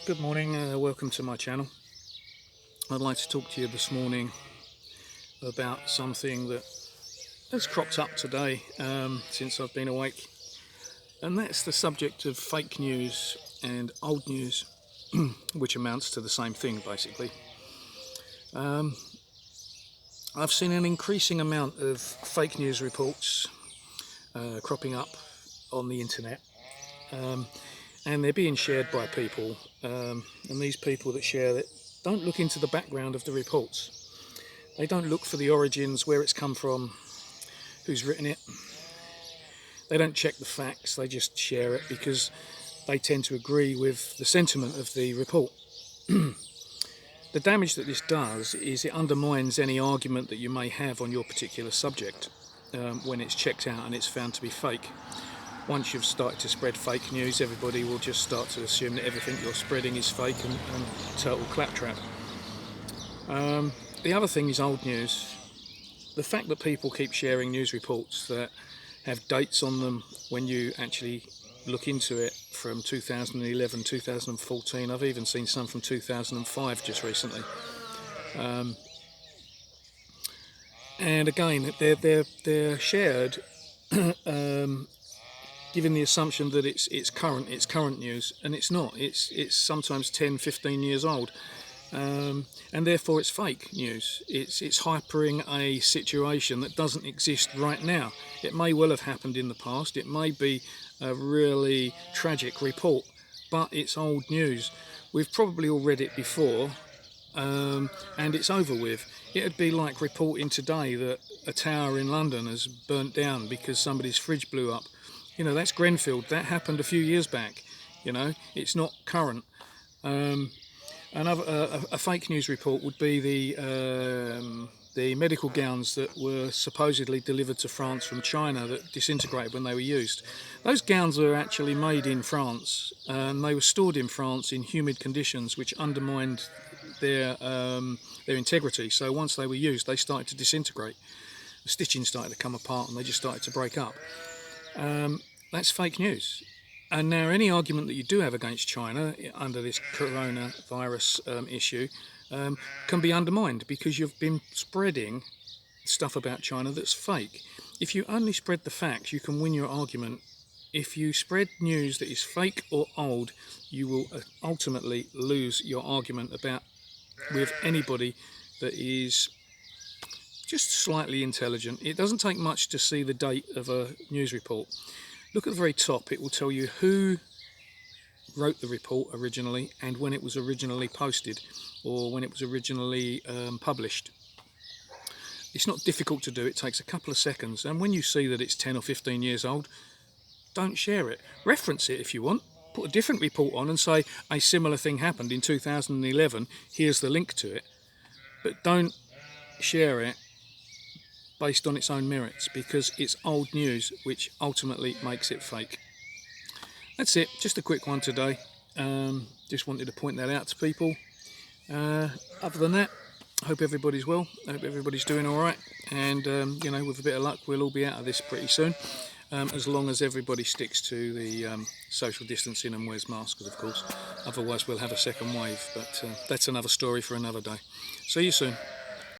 Good morning, welcome to my channel. I'd like to talk to you this morning about something that has cropped up today since I've been awake, and that's the subject of fake news and old news, which amounts to the same thing basically. I've seen an increasing amount of fake news reports cropping up on the internet, and they're being shared by people, and these people that share it don't look into the background of the reports. They don't look for the origins, where it's come from, who's written it. They don't check the facts, they just share it because they tend to agree with the sentiment of the report. The damage that this does is it undermines any argument that you may have on your particular subject when it's checked out and it's found to be fake. Once you've started to spread fake news, everybody will just start to assume that everything you're spreading is fake and total claptrap. The other thing is old news. The fact that people keep sharing news reports that have dates on them when you actually look into it from 2011, 2014, I've even seen some from 2005 just recently. And again, they're shared given the assumption that it's current news, and it's not. It's sometimes 10, 15 years old, and therefore it's fake news. It's hypering a situation that doesn't exist right now. It may well have happened in the past. It may be a really tragic report, but it's old news. We've probably all read it before, and it's over with. It'd be like reporting today that a tower in London has burnt down because somebody's fridge blew up. You know, that's Grenfell. That happened a few years back. You know, it's not current. A fake news report would be the medical gowns that were supposedly delivered to France from China that disintegrated when they were used. Those gowns were actually made in France, and they were stored in France in humid conditions, which undermined their integrity. So once they were used, they started to disintegrate. The stitching started to come apart, and they just started to break up. That's fake news. And now any argument that you do have against China under this coronavirus issue can be undermined because you've been spreading stuff about China that's fake. If you only spread the facts, you can win your argument. If you spread news that is fake or old, you will ultimately lose your argument with anybody that is just slightly intelligent. It doesn't take much to see the date of a news report. Look at the very top, it will tell you who wrote the report originally and when it was originally posted or when it was originally published. It's not difficult to do, it takes a couple of seconds, and when you see that it's 10 or 15 years old, don't share it. Reference it if you want. Put a different report on and say a similar thing happened in 2011, here's the link to it. But don't share it based on its own merits, because it's old news, which ultimately makes it fake. That's it, just a quick one today. Just wanted to point that out to people. Other than that, I hope everybody's well. I hope everybody's doing all right, and you know, with a bit of luck, we'll all be out of this pretty soon, as long as everybody sticks to the social distancing and wears masks, of course. Otherwise, we'll have a second wave, but that's another story for another day. See you soon.